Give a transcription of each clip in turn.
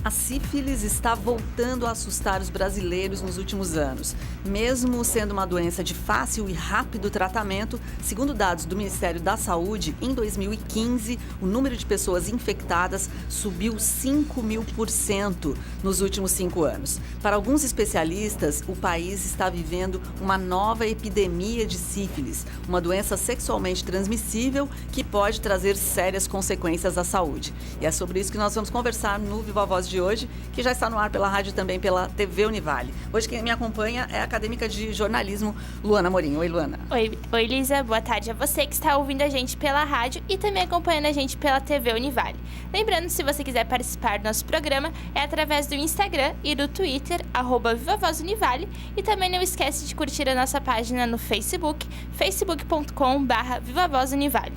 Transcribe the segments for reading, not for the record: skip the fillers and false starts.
A sífilis está voltando a assustar os brasileiros nos últimos anos. Mesmo sendo uma doença de fácil e rápido tratamento, segundo dados do Ministério da Saúde, em 2015, o número de pessoas infectadas subiu 5.000% nos últimos 5 anos. Para alguns especialistas, o país está vivendo uma nova epidemia de sífilis, uma doença sexualmente transmissível que pode trazer sérias consequências à saúde. E é sobre isso que nós vamos conversar no Viva a Voz de hoje, que já está no ar pela rádio e também pela TV Univale. Hoje quem me acompanha é a acadêmica de jornalismo Luana Morim. Oi, Luana. Oi, Lisa. Boa tarde a você que está ouvindo a gente pela rádio e também acompanhando a gente pela TV Univale. Lembrando, se você quiser participar do nosso programa, é através do Instagram e do Twitter, @VivaVozUnivale, e também não esquece de curtir a nossa página no Facebook, facebook.com/VivaVozUnivale.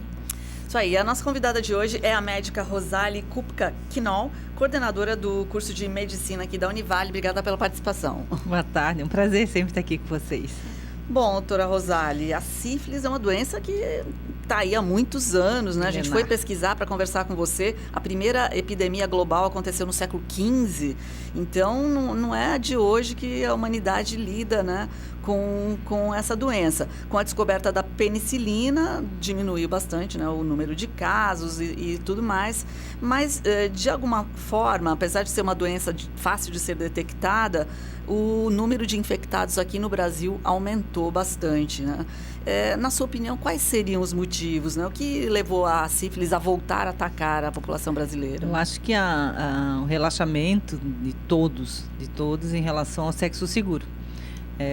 Isso aí, a nossa convidada de hoje é a médica Rosali Kupka-Knoll, coordenadora do curso de medicina aqui da Univale. Obrigada pela participação. Boa tarde, é um prazer sempre estar aqui com vocês. Bom, doutora Rosali, a sífilis é uma doença que está aí há muitos anos, né? A gente foi pesquisar para conversar com você. A primeira epidemia global aconteceu no século XV, então não é de hoje que a humanidade lida, né, com essa doença. Com a descoberta da penicilina, diminuiu bastante, né, o número de casos e tudo mais, mas de alguma forma, apesar de ser uma doença fácil de ser detectada, o número de infectados aqui no Brasil aumentou bastante, né? Na sua opinião, quais seriam os motivos, né? O que levou a sífilis a voltar a atacar a população brasileira? Eu acho que o relaxamento de todos em relação ao sexo seguro.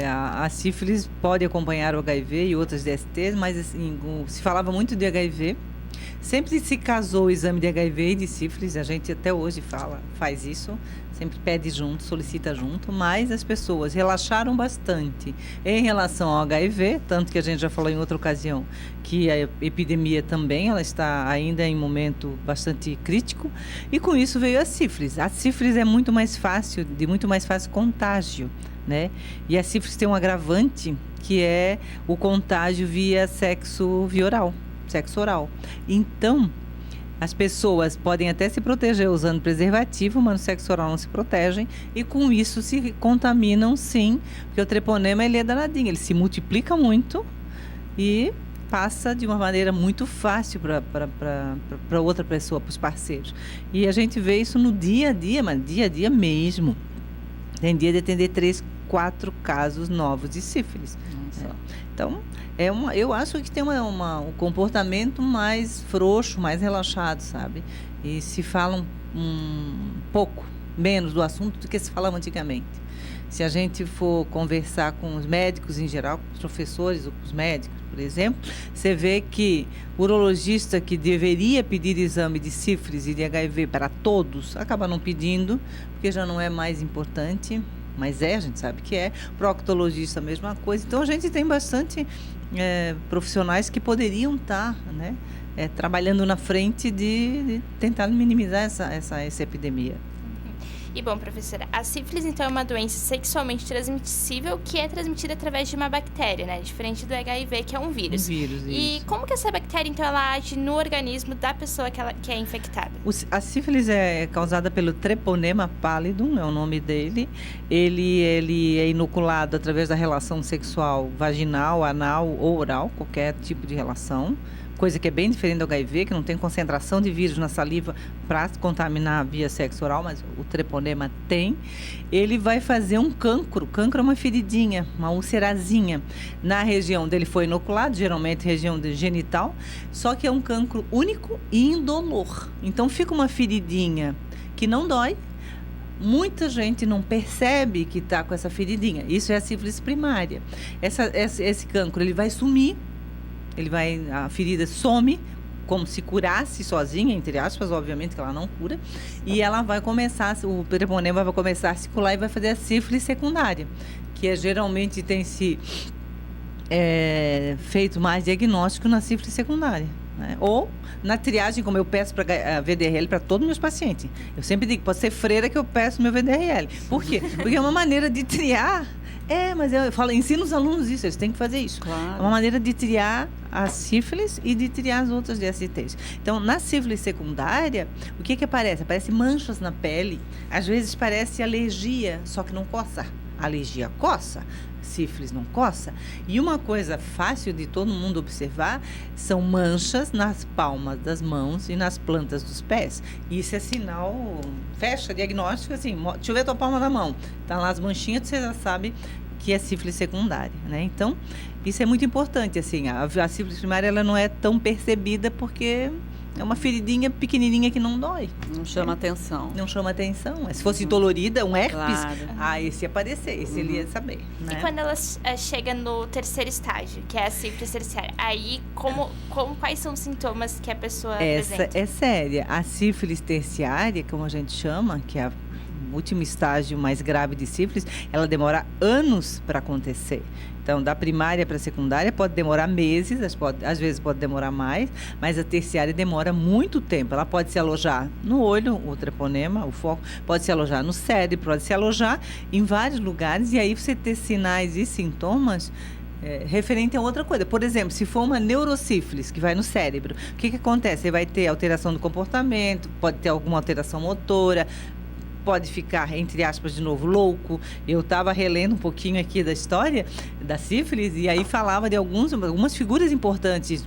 A sífilis pode acompanhar o HIV e outras DSTs, mas assim, se falava muito de HIV. Sempre se casou o exame de HIV e de sífilis, a gente até hoje faz isso, sempre pede junto, solicita junto, mas as pessoas relaxaram bastante em relação ao HIV, tanto que a gente já falou em outra ocasião que a epidemia também, ela está ainda em momento bastante crítico, e com isso veio a sífilis. A sífilis é de muito mais fácil contágio, né? E a sífilis tem um agravante que é o contágio via sexo oral. Então, as pessoas podem até se proteger usando preservativo, mas no sexo oral não se protegem e com isso se contaminam sim, porque o treponema ele é danadinho, ele se multiplica muito e passa de uma maneira muito fácil para outra pessoa, para os parceiros. E a gente vê isso no dia a dia, mas dia a dia mesmo. Tem dia de atender 3, 4 casos novos de sífilis. Então, eu acho que tem um comportamento mais frouxo, mais relaxado, sabe? E se fala um pouco menos do assunto do que se falava antigamente. Se a gente for conversar com os médicos em geral, com os professores ou com os médicos, por exemplo, você vê que o urologista que deveria pedir exame de sífilis e de HIV para todos, acaba não pedindo, porque já não é mais importante. Mas a gente sabe que é. Proctologista, a mesma coisa. Então, a gente tem bastante profissionais que poderiam estar, né, trabalhando na frente de tentar minimizar essa epidemia. E bom, professora, a sífilis então é uma doença sexualmente transmissível que é transmitida através de uma bactéria, né? Diferente do HIV, que é um vírus. E como que essa bactéria então ela age no organismo da pessoa que é infectada? A sífilis é causada pelo Treponema pallidum, é o nome dele. Ele é inoculado através da relação sexual vaginal, anal ou oral, qualquer tipo de relação. Coisa que é bem diferente do HIV, que não tem concentração de vírus na saliva para contaminar via sexo oral, mas o treponema tem. Ele vai fazer um cancro. Cancro é uma feridinha, uma ulcerazinha. Na região onde ele foi inoculado, geralmente região genital, só que é um cancro único e indolor. Então fica uma feridinha que não dói. Muita gente não percebe que está com essa feridinha. Isso é a sífilis primária. Esse cancro ele vai sumir. A ferida some, como se curasse sozinha, entre aspas, obviamente que ela não cura, e ela vai começar, o treponema vai começar a circular e vai fazer a sífilis secundária, que geralmente tem se feito mais diagnóstico na sífilis secundária, né? Ou na triagem, como eu peço para a VDRL para todos os meus pacientes. Eu sempre digo, pode ser freira que eu peço meu VDRL. Por quê? Porque é uma maneira de triar Mas eu falo, ensino os alunos isso, eles têm que fazer isso. Claro. É uma maneira de triar a sífilis e de triar as outras DSTs. Então, na sífilis secundária, o que aparece? Aparece manchas na pele, às vezes parece alergia, só que não coça. Alergia coça, sífilis não coça. E uma coisa fácil de todo mundo observar são manchas nas palmas das mãos e nas plantas dos pés. Isso é sinal, fecha diagnóstico, assim, deixa eu ver a tua palma da mão. Tá lá as manchinhas, você já sabe que é sífilis secundária, né? Então, isso é muito importante, assim, a sífilis primária ela não é tão percebida porque é uma feridinha pequenininha que não dói. Não chama atenção. Não chama atenção. Se fosse dolorida, um herpes, Claro. Esse ia aparecer, esse ele ia saber. Né? E quando ela chega no terceiro estágio, que é a sífilis terciária, aí quais são os sintomas que a pessoa apresenta? Essa é séria. A sífilis terciária, como a gente chama, que é o último estágio mais grave de sífilis, ela demora anos para acontecer. Então, da primária para a secundária pode demorar meses, às vezes pode demorar mais, mas a terciária demora muito tempo. Ela pode se alojar no olho, o treponema, o foco, pode se alojar no cérebro, pode se alojar em vários lugares, e aí você ter sinais e sintomas referente a outra coisa. Por exemplo, se for uma neurosífilis que vai no cérebro, o que acontece? Você vai ter alteração do comportamento, pode ter alguma alteração motora, pode ficar, entre aspas, de novo, louco. Eu estava relendo um pouquinho aqui da história da sífilis e aí falava de algumas figuras importantes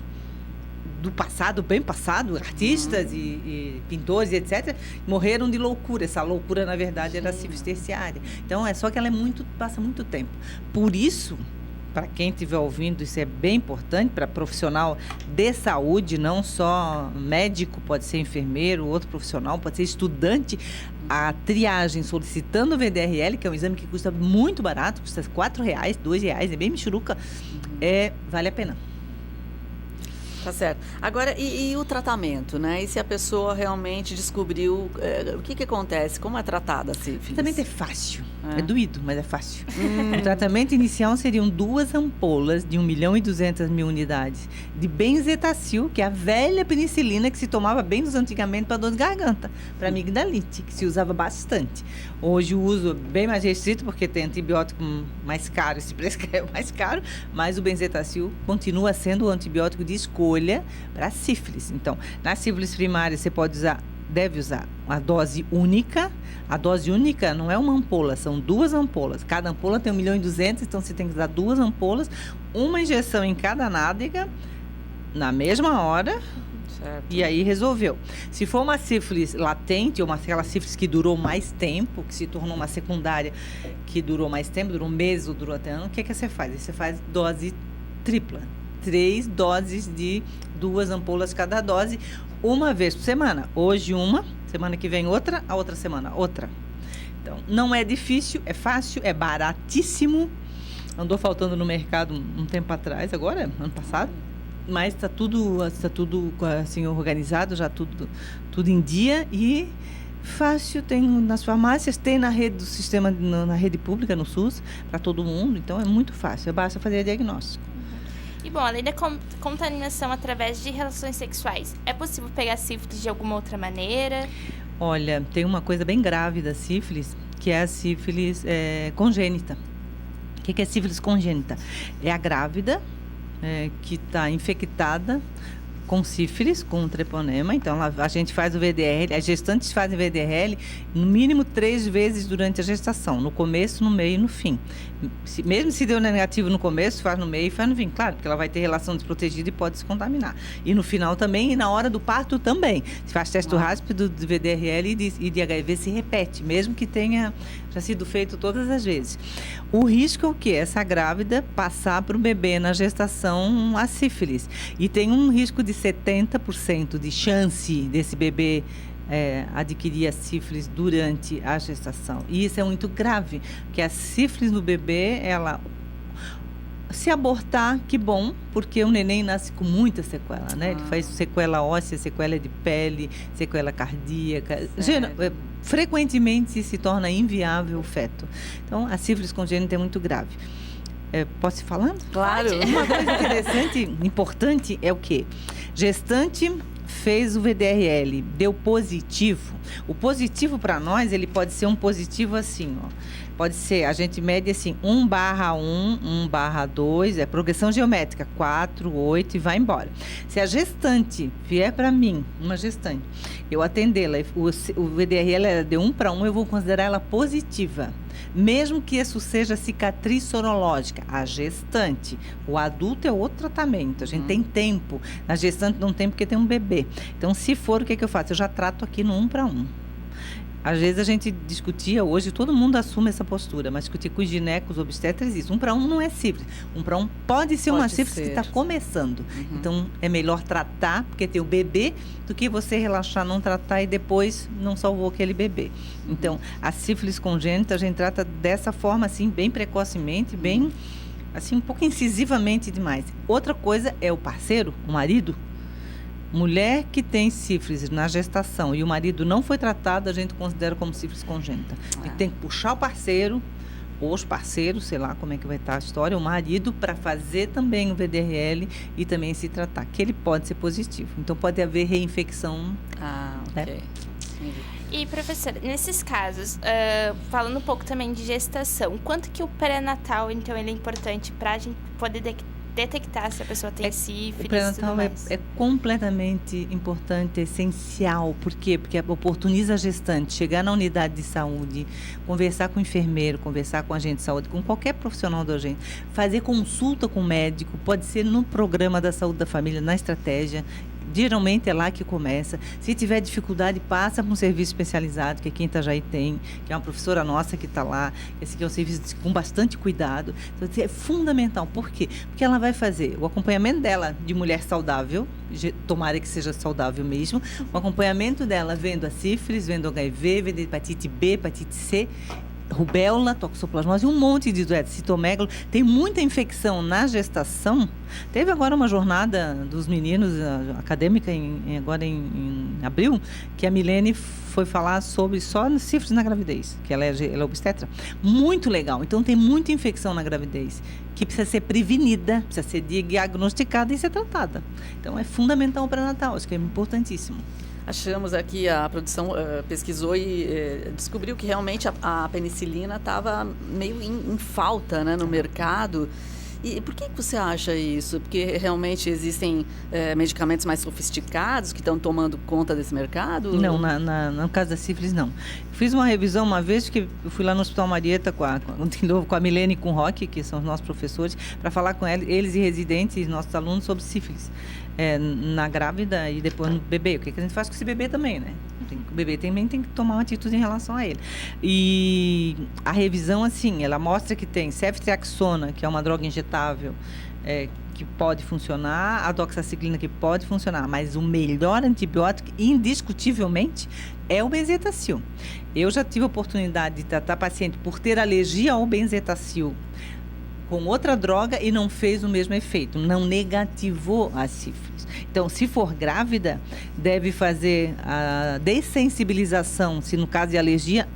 do passado, bem passado, artistas e pintores, etc., morreram de loucura. Essa loucura, na verdade, era a sífilis terciária. Então, só que ela passa muito tempo. Por isso, para quem estiver ouvindo, isso é bem importante para profissional de saúde, não só médico, pode ser enfermeiro, outro profissional, pode ser estudante. A triagem solicitando o VDRL, que é um exame que custa muito barato, custa R$4, R$2, é bem michuruca, vale a pena. Tá certo. Agora, e o tratamento, né? E se a pessoa realmente descobriu, o que acontece? Como é tratada a sífilis? O tratamento é fácil. É doído, mas é fácil. O tratamento inicial seriam 2 ampolas de 1.200.000 unidades de benzetacil, que é a velha penicilina que se tomava bem nos antigamente para dor de garganta, para amigdalite, que se usava bastante. Hoje o uso é bem mais restrito, porque tem antibiótico mais caro, se prescreve mais caro, mas o benzetacil continua sendo o antibiótico de escolha para a sífilis. Então, na sífilis primária, você deve usar a dose única. A dose única não é uma ampola, são 2 ampolas. Cada ampola tem 1.200.000, então você tem que usar 2 ampolas, uma injeção em cada nádega, na mesma hora. Certo. E aí resolveu. Se for uma sífilis latente, ou aquela sífilis que durou mais tempo, que se tornou uma secundária que durou mais tempo, durou meses ou durou até ano, o que você faz? Você faz dose tripla. 3 doses de 2 ampolas cada dose, uma vez por semana. Hoje uma, semana que vem outra, a outra semana outra. Então, não é difícil, é fácil, é baratíssimo. Andou faltando no mercado um tempo atrás, agora, ano passado. Mas está tudo assim, organizado, já tudo em dia e fácil. Tem nas farmácias, tem na rede do sistema, na rede pública, no SUS, para todo mundo. Então, é muito fácil, basta fazer diagnóstico. E bom, além da contaminação através de relações sexuais, é possível pegar sífilis de alguma outra maneira? Olha, tem uma coisa bem grave da sífilis, que é a sífilis congênita. O que é sífilis congênita? É a grávida que está infectada com sífilis, com treponema. Então, a gente faz o VDRL, as gestantes fazem VDRL no mínimo 3 vezes durante a gestação, no começo, no meio e no fim. Mesmo se deu negativo no começo, faz no meio e faz no fim, claro, porque ela vai ter relação desprotegida e pode se contaminar. E no final também, e na hora do parto também. Se faz teste rápido de VDRL e de HIV, se repete, mesmo que tenha já sido feito todas as vezes. O risco é o quê? Essa grávida passar para o bebê na gestação a sífilis. E tem um risco de 70% de chance desse bebê adquirir a sífilis durante a gestação. E isso é muito grave, porque a sífilis no bebê, ela... Se abortar, que bom, porque o neném nasce com muita sequela, né? Ele faz sequela óssea, sequela de pele, sequela cardíaca. Frequentemente se torna inviável o feto. Então, a sífilis congênita é muito grave. Posso ir falando? Claro. Uma coisa interessante, importante, é o quê? Gestante fez o VDRL, deu positivo. O positivo para nós, ele pode ser um positivo assim, ó. Pode ser, a gente mede assim, 1/1, 1/2, é progressão geométrica, 4, 8 e vai embora. Se a gestante vier para mim, uma gestante, eu atendê-la, o VDRL é de 1/1, eu vou considerar ela positiva. Mesmo que isso seja cicatriz sorológica, a gestante. O adulto é outro tratamento, a gente tem tempo. Na gestante não tem porque tem um bebê. Então, se for, o que eu faço? Eu já trato aqui no 1/1. Às vezes a gente discutia, hoje todo mundo assume essa postura, mas discutir com os ginecos, obstetras, isso. 1/1 não é sífilis. 1/1 pode ser uma sífilis que está começando. Então, é melhor tratar, porque tem o bebê, do que você relaxar, não tratar e depois não salvou aquele bebê. Então, a sífilis congênita a gente trata dessa forma, assim, bem precocemente, bem, assim, um pouco incisivamente demais. Outra coisa é o parceiro, o marido. Mulher que tem sífilis na gestação e o marido não foi tratado, a gente considera como sífilis congênita. A gente tem que puxar o parceiro, ou os parceiros, sei lá como é que vai estar a história, o marido, para fazer também o VDRL e também se tratar, que ele pode ser positivo. Então, pode haver reinfecção. Ok. E, professora, nesses casos, falando um pouco também de gestação, quanto que o pré-natal, então, ele é importante para a gente poder detectar se a pessoa tem sífilis? O pré-natal é completamente importante, essencial. Por quê? Porque oportuniza a gestante chegar na unidade de saúde, conversar com o enfermeiro, conversar com o agente de saúde, com qualquer profissional do agente, fazer consulta com o médico, pode ser no programa da saúde da família, na estratégia. Geralmente é lá que começa. Se tiver dificuldade, passa para um serviço especializado, que aqui em Itajaí tem, que é uma professora nossa que está lá. Esse aqui é um serviço com bastante cuidado. Então, é fundamental. Por quê? Porque ela vai fazer o acompanhamento dela de mulher saudável, tomara que seja saudável mesmo, o acompanhamento dela vendo a sífilis, vendo o HIV, vendo a hepatite B, hepatite C, rubéola, toxoplasmose, um monte de doenças, citomegalo. Tem muita infecção na gestação. Teve agora uma jornada dos meninos acadêmica agora em abril, que a Milene foi falar sobre só sífilis na gravidez, que ela é obstetra. Muito legal. Então, tem muita infecção na gravidez que precisa ser prevenida, precisa ser diagnosticada e ser tratada. Então, é fundamental o pré-natal. Acho que é importantíssimo. Achamos aqui, a produção pesquisou e descobriu que realmente a penicilina estava meio em falta, né, no mercado. E por que você acha isso? Porque realmente existem medicamentos mais sofisticados que estão tomando conta desse mercado? Não, no caso da sífilis, não. Fiz uma revisão uma vez que eu fui lá no Hospital Marieta com a Milene e com o Roque, que são os nossos professores, para falar com eles e residentes, nossos alunos, sobre sífilis. Na grávida e depois no bebê. O que a gente faz com esse bebê também, né? O bebê também tem que tomar uma atitude em relação a ele. E a revisão, assim, ela mostra que tem ceftriaxona, que é uma droga injetável, que pode funcionar, a doxaciclina, que pode funcionar, mas o melhor antibiótico, indiscutivelmente, é o benzetacil. Eu já tive a oportunidade de tratar paciente por ter alergia ao benzetacil com outra droga e não fez o mesmo efeito, não negativou a sífilis. Então, se for grávida, deve fazer a dessensibilização, se no caso de alergia,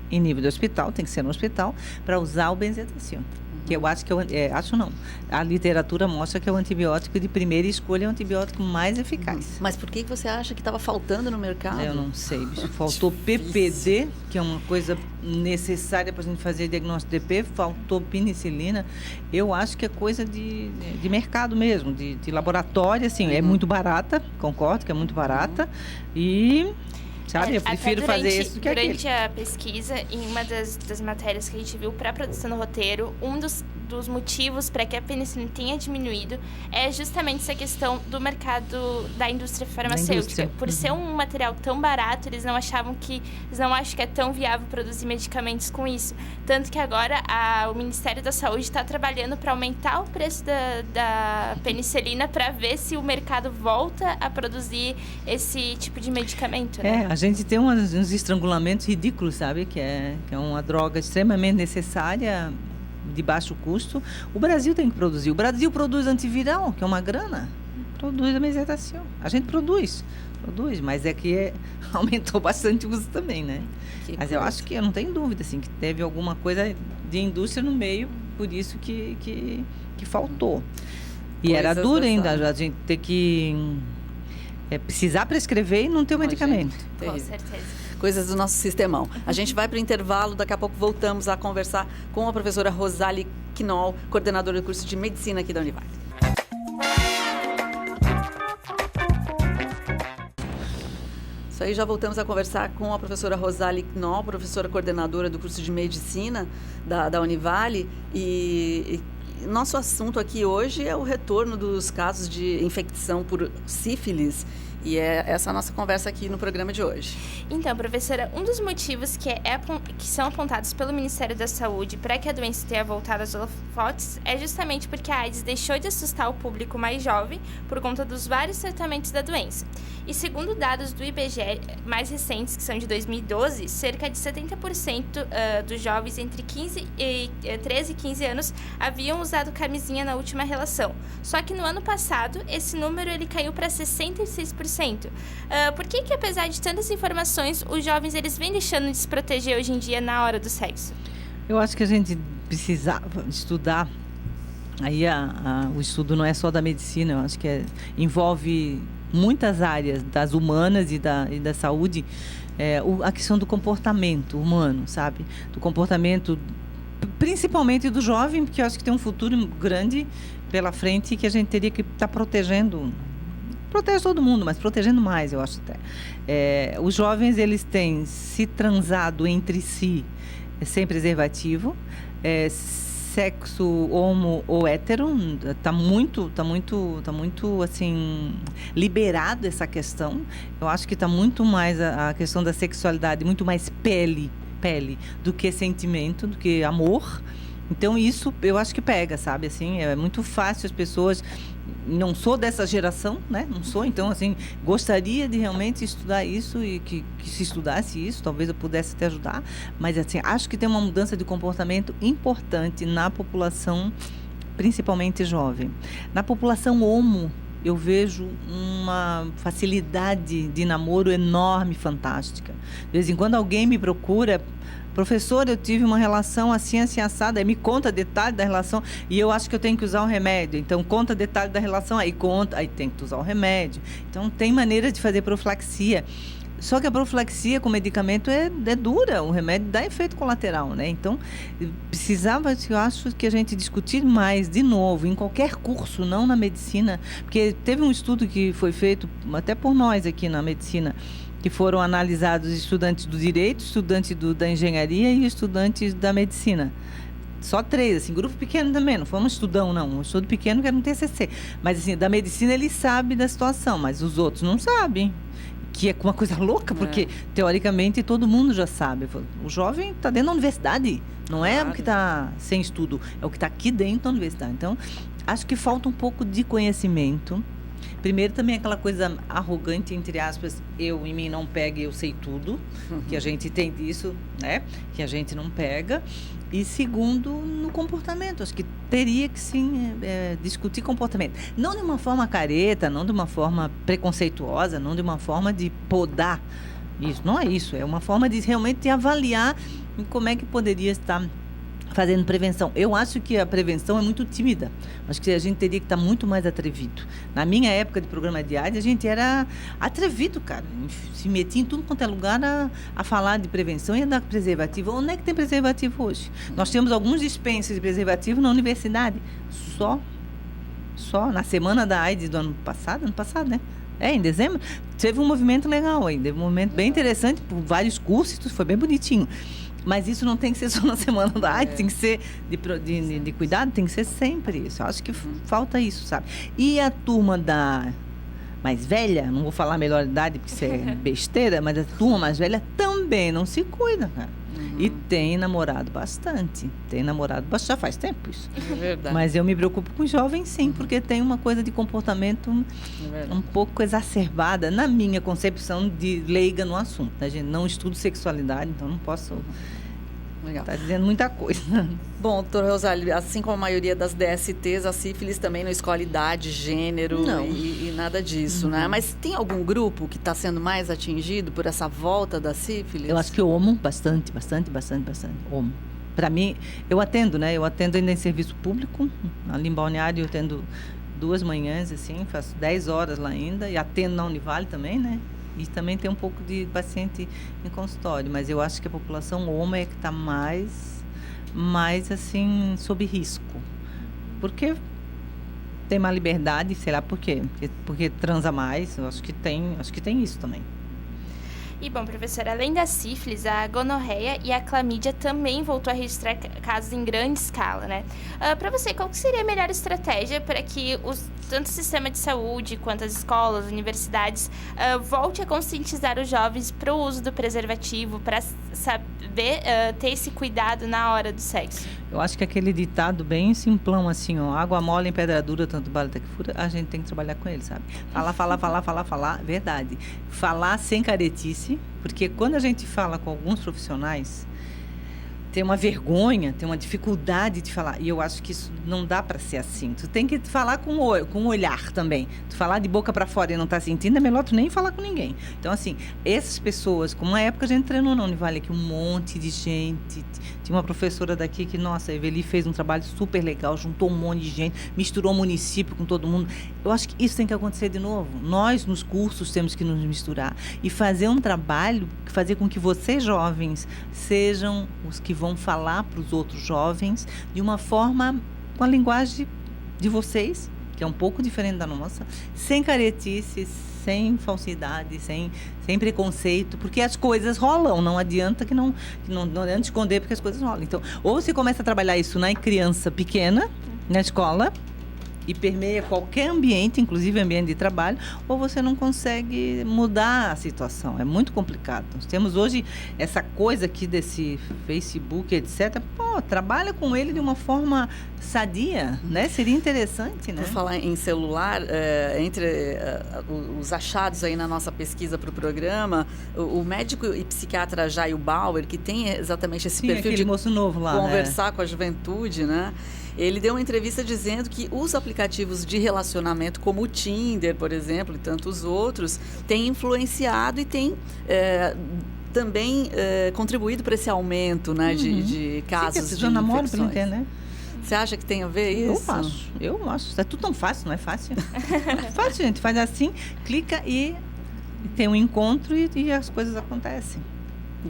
em nível de hospital, tem que ser no hospital, para usar o benzetacil. Que eu acho que acho não. A literatura mostra que é o antibiótico de primeira escolha, é o antibiótico mais eficaz. Mas por que você acha que estava faltando no mercado? Eu não sei, bicho. Faltou PPD, que é uma coisa necessária para a gente fazer diagnóstico de DP, faltou penicilina. Eu acho que é coisa de mercado mesmo, de laboratório, assim, é muito barata, concordo que é muito barata, e... Sabe, eu prefiro fazer isso do que aquele. Durante a pesquisa, em uma das matérias que a gente viu para a produção do roteiro, um dos motivos para que a penicilina tenha diminuído é justamente essa questão do mercado da indústria farmacêutica. Por ser um material tão barato, eles não acham que é tão viável produzir medicamentos com isso. Tanto que agora o Ministério da Saúde está trabalhando para aumentar o preço da penicilina para ver se o mercado volta a produzir esse tipo de medicamento, né? A gente tem uns estrangulamentos ridículos, sabe? Que é uma droga extremamente necessária, de baixo custo. O Brasil tem que produzir. O Brasil produz antiviral, que é uma grana. Produz a benzetacil. A gente produz, mas é que aumentou bastante o uso também, né? Mas eu acho que, eu não tenho dúvida, assim, que teve alguma coisa de indústria no meio, por isso que faltou. E era duro ainda a gente ter que... precisar prescrever e não ter o medicamento. Gente, Com terrível. certeza. Coisas do nosso sistemão. A gente vai para o intervalo, daqui a pouco voltamos a conversar com a professora Rosali Knoll, coordenadora do curso de Medicina aqui da Univale. Isso aí, já voltamos a conversar com a professora Rosali Knoll, professora coordenadora do curso de Medicina da Univale. E nosso assunto aqui hoje é o retorno dos casos de infecção por sífilis. E é essa a nossa conversa aqui no programa de hoje. Então, professora, um dos motivos que são apontados pelo Ministério da Saúde para que a doença tenha voltado aos holofotes é justamente porque a AIDS deixou de assustar o público mais jovem por conta dos vários tratamentos da doença. E segundo dados do IBGE mais recentes, que são de 2012, cerca de 70% dos jovens entre 13 e 15 anos haviam usado camisinha na última relação. Só que no ano passado, esse número ele caiu para 66%. Por que, apesar de tantas informações, os jovens eles vêm deixando de se proteger hoje em dia na hora do sexo? Eu acho que a gente precisava estudar. Aí o estudo não é só da medicina, eu acho que envolve muitas áreas, das humanas e da saúde, a questão do comportamento humano, sabe? Do comportamento, principalmente do jovem, porque eu acho que tem um futuro grande pela frente que a gente teria que estar protegendo. Protege todo mundo, mas protegendo mais, eu acho até. Os jovens, eles têm se transado entre si sem preservativo, sexo homo ou hétero, tá muito assim, liberado essa questão. Eu acho que está muito mais a questão da sexualidade, muito mais pele do que sentimento, do que amor. Então isso eu acho que pega, sabe, assim, é muito fácil as pessoas. Não sou dessa geração, né? Não sou, então, assim, gostaria de realmente estudar isso e que se estudasse isso, talvez eu pudesse te ajudar, mas, assim, acho que tem uma mudança de comportamento importante na população, principalmente jovem. Na população homo, eu vejo uma facilidade de namoro enorme, fantástica. De vez em quando alguém me procura: professor, eu tive uma relação assim assada, aí me conta detalhe da relação e eu acho que eu tenho que usar o remédio. Então, conta detalhe da relação, aí tem que usar o remédio. Então, tem maneira de fazer profilaxia. Só que a profilaxia com medicamento é dura, o remédio dá efeito colateral, né? Então, precisava, eu acho, que a gente discutir mais, de novo, em qualquer curso, não na medicina, porque teve um estudo que foi feito até por nós aqui na medicina, que foram analisados estudantes do direito, estudantes da engenharia e estudantes da medicina. Só 3, assim, grupo pequeno também, não foi um estudão, não. Um estudo pequeno que era um TCC. Mas, assim, da medicina ele sabe da situação, mas os outros não sabem. Que é uma coisa louca, porque, teoricamente, todo mundo já sabe. O jovem está dentro da universidade, não é o que está sem estudo, é o que está aqui dentro da universidade. Então, acho que falta um pouco de conhecimento. Primeiro, também aquela coisa arrogante, entre aspas, eu em mim não pega e eu sei tudo, que a gente tem disso, né? Que a gente não pega. E segundo, no comportamento. Acho que teria que, sim, discutir comportamento. Não de uma forma careta, não de uma forma preconceituosa, não de uma forma de podar. Isso, não é isso. É uma forma de realmente avaliar como é que poderia estar fazendo prevenção. Eu acho que a prevenção é muito tímida. Acho que a gente teria que estar muito mais atrevido. Na minha época de programa de AIDS, a gente era atrevido, cara. Se metia em tudo quanto é lugar a falar de prevenção e a dar preservativo. Onde é que tem preservativo hoje? Nós temos alguns dispensas de preservativo na universidade. Só na semana da AIDS do ano passado, né? Em dezembro, teve um movimento legal ainda, um movimento bem interessante, por vários cursos, foi bem bonitinho. Mas isso não tem que ser só na semana da AIDS, tem que ser de cuidado, tem que ser sempre isso. Eu acho que falta isso, sabe? E a turma da mais velha, não vou falar melhor idade, porque isso é besteira, mas a turma mais velha também não se cuida, cara. E tem namorado bastante. Já faz tempo isso. É verdade. Mas eu me preocupo com jovens, sim, porque tem uma coisa de comportamento um pouco exacerbada, na minha concepção de leiga no assunto. A gente não estudo sexualidade, então não posso estar dizendo muita coisa. Bom, doutora Rosali, assim como a maioria das DSTs, a sífilis também não escolhe idade, gênero e nada disso, né? Mas tem algum grupo que está sendo mais atingido por essa volta da sífilis? Eu acho que o homo, bastante. Homo. Para mim, eu atendo, né? Eu atendo ainda em serviço público, ali em Balneário eu atendo 2 manhãs, assim, faço 10 horas lá ainda, e atendo na Univale também, né? E também tem um pouco de paciente em consultório, mas eu acho que a população homem é que está mais, assim, sob risco. Porque tem uma liberdade, sei lá por quê. Porque transa mais, eu acho que tem isso também. E bom, professora, além da sífilis, a gonorreia e a clamídia também voltou a registrar casos em grande escala, né? Para você, qual que seria a melhor estratégia para que tanto o sistema de saúde quanto as escolas, universidades, volte a conscientizar os jovens para o uso do preservativo, para saber ter esse cuidado na hora do sexo? Eu acho que aquele ditado bem simplão, assim, ó, água mole em pedra dura, tanto bala até que fura, a gente tem que trabalhar com ele, sabe? Falar, verdade. Falar sem caretice, porque quando a gente fala com alguns profissionais, tem uma vergonha, tem uma dificuldade de falar. E eu acho que isso não dá para ser assim. Tu tem que falar com o olhar também. Tu falar de boca para fora e não tá sentindo, é melhor tu nem falar com ninguém. Então, assim, essas pessoas, como na época a gente treinou na Univale aqui, um monte de gente. Tinha uma professora daqui que, nossa, a Eveli fez um trabalho super legal, juntou um monte de gente, misturou o município com todo mundo. Eu acho que isso tem que acontecer de novo. Nós, nos cursos, temos que nos misturar e fazer um trabalho, fazer com que vocês, jovens, sejam os que vão falar para os outros jovens de uma forma, com a linguagem de vocês, que é um pouco diferente da nossa, sem caretice, sem falsidade, sem preconceito, porque as coisas rolam, não adianta não adianta esconder, porque as coisas rolam. Então, ou você começa a trabalhar isso na criança pequena, na escola, e permeia qualquer ambiente, inclusive ambiente de trabalho, ou você não consegue mudar a situação. É muito complicado. Nós temos hoje essa coisa aqui desse Facebook, etc. Pô, trabalha com ele de uma forma sadia, né? Seria interessante, né? Por falar em celular, entre os achados aí na nossa pesquisa para o programa, o médico e psiquiatra Jair Bauer, que tem exatamente esse perfil de moço novo lá, conversar com a juventude, né? Ele deu uma entrevista dizendo que os aplicativos de relacionamento, como o Tinder, por exemplo, e tantos outros, têm influenciado e têm também contribuído para esse aumento, né, de casos de infecções. Namoro pela internet. Você acha que tem a ver isso? Eu acho. É tudo tão fácil, não é fácil? É fácil, gente. Faz assim, clica e tem um encontro e as coisas acontecem.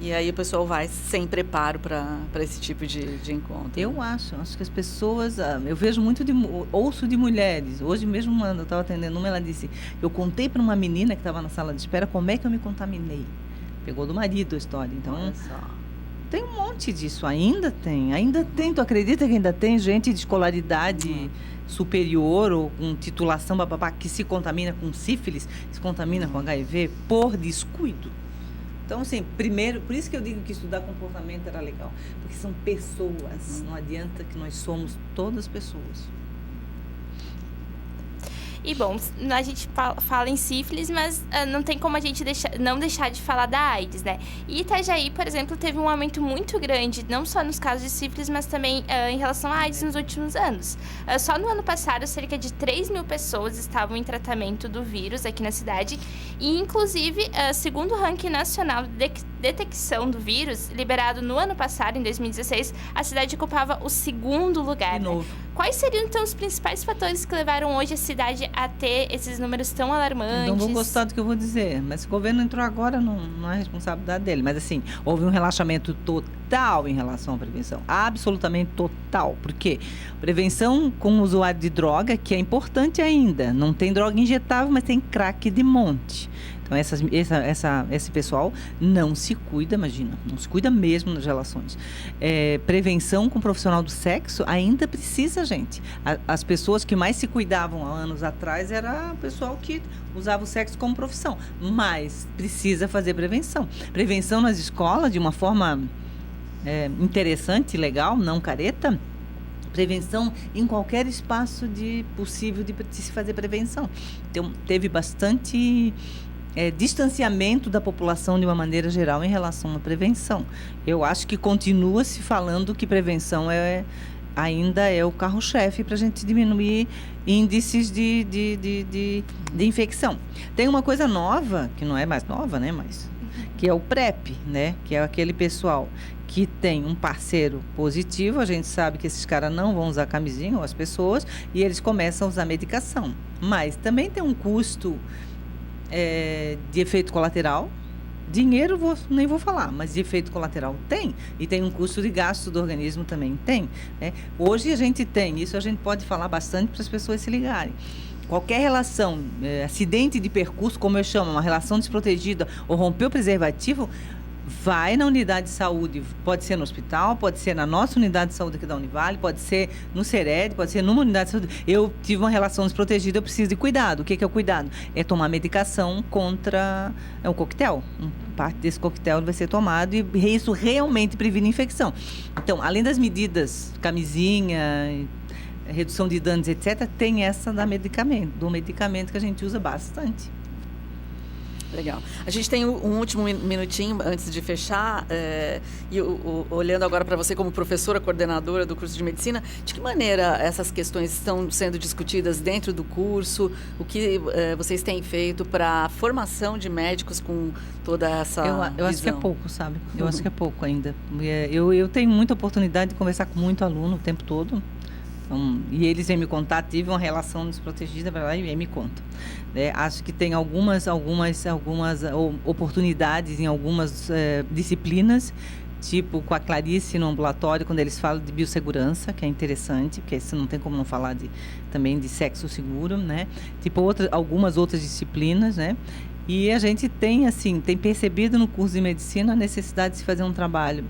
E aí o pessoal vai sem preparo para esse tipo de encontro. Eu acho que as pessoas... eu vejo muito, ouço de mulheres. Hoje mesmo, eu estava atendendo uma, ela disse, eu contei para uma menina que estava na sala de espera como é que eu me contaminei. Pegou do marido a história. Então, tem um monte disso. Ainda tem. Tu acredita que ainda tem gente de escolaridade superior ou com titulação que se contamina com sífilis, se contamina com HIV por descuido? Então, assim, primeiro, por isso que eu digo que estudar comportamento era legal, porque são pessoas, não adianta que nós somos todas pessoas. E bom, a gente fala em sífilis, mas não tem como a gente não deixar de falar da AIDS, né? E Itajaí, por exemplo, teve um aumento muito grande, não só nos casos de sífilis, mas também em relação à AIDS nos últimos anos. Só no ano passado, cerca de 3 mil pessoas estavam em tratamento do vírus aqui na cidade. E, inclusive, segundo o ranking nacional de detecção do vírus, liberado no ano passado, em 2016, a cidade ocupava o 2º lugar. De novo. Né? Quais seriam, então, os principais fatores que levaram hoje a cidade a ter esses números tão alarmantes? Não vou gostar do que eu vou dizer, mas se o governo entrou agora, não é responsabilidade dele. Mas, assim, houve um relaxamento total em relação à prevenção. Absolutamente total. Por quê? Prevenção com o usuário de droga, que é importante ainda. Não tem droga injetável, mas tem crack de monte. Então, esse pessoal não se cuida, imagina, não se cuida mesmo nas relações. Prevenção com o profissional do sexo ainda precisa, gente. As pessoas que mais se cuidavam há anos atrás era o pessoal que usava o sexo como profissão, mas precisa fazer prevenção. Prevenção nas escolas de uma forma interessante, legal, não careta. Prevenção em qualquer espaço possível de se fazer prevenção. Então, teve bastante... distanciamento da população de uma maneira geral em relação à prevenção. Eu acho que continua se falando que prevenção ainda é o carro-chefe para a gente diminuir índices de infecção. Tem uma coisa nova, que não é mais nova, né, mas que é o PrEP, né, que é aquele pessoal que tem um parceiro positivo, a gente sabe que esses caras não vão usar camisinha, ou as pessoas, e eles começam a usar medicação. Mas também tem um custo de efeito colateral. Dinheiro nem vou falar, mas de efeito colateral tem. E tem um custo de gasto do organismo também tem. Né? Hoje a gente tem, isso a gente pode falar bastante para as pessoas se ligarem. Qualquer relação, acidente de percurso, como eu chamo, uma relação desprotegida ou rompeu o preservativo, vai na unidade de saúde, pode ser no hospital, pode ser na nossa unidade de saúde aqui da Univale, pode ser no Sered, pode ser numa unidade de saúde. Eu tive uma relação desprotegida, eu preciso de cuidado. O que é o cuidado? É tomar medicação contra um coquetel. Parte desse coquetel vai ser tomado e isso realmente previne infecção. Então, além das medidas, camisinha, redução de danos, etc., tem essa do medicamento que a gente usa bastante. Legal. A gente tem um último minutinho antes de fechar, olhando agora para você como professora coordenadora do curso de medicina, de que maneira essas questões estão sendo discutidas dentro do curso? O que vocês têm feito para a formação de médicos com toda essa eu acho que é pouco, sabe? Eu acho que é pouco ainda. Eu tenho muita oportunidade de conversar com muito aluno o tempo todo. E eles vêm me contar, tive uma relação desprotegida, vai lá e me contam. Acho que tem algumas oportunidades em algumas disciplinas, tipo com a Clarice no ambulatório, quando eles falam de biossegurança, que é interessante, porque isso não tem como não falar também de sexo seguro, né? Tipo algumas outras disciplinas, né? E a gente tem percebido no curso de medicina a necessidade de se fazer um trabalho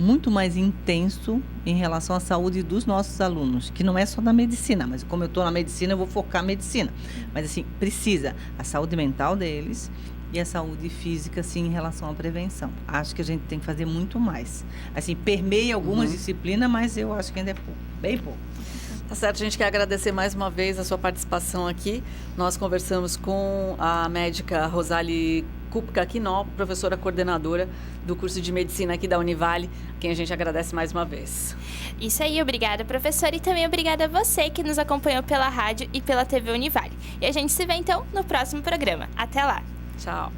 muito mais intenso em relação à saúde dos nossos alunos, que não é só da medicina, mas como eu estou na medicina, eu vou focar na medicina. Mas, assim, precisa a saúde mental deles e a saúde física, assim, em relação à prevenção. Acho que a gente tem que fazer muito mais. Assim, permeia algumas disciplinas, mas eu acho que ainda é pouco, bem pouco. Tá certo, a gente quer agradecer mais uma vez a sua participação aqui. Nós conversamos com a médica Rosali Kupka-Quinol, professora coordenadora do curso de medicina aqui da Univale, quem a gente agradece mais uma vez. Isso aí, obrigada, professora, e também obrigada a você que nos acompanhou pela rádio e pela TV Univale. E a gente se vê, então, no próximo programa. Até lá! Tchau!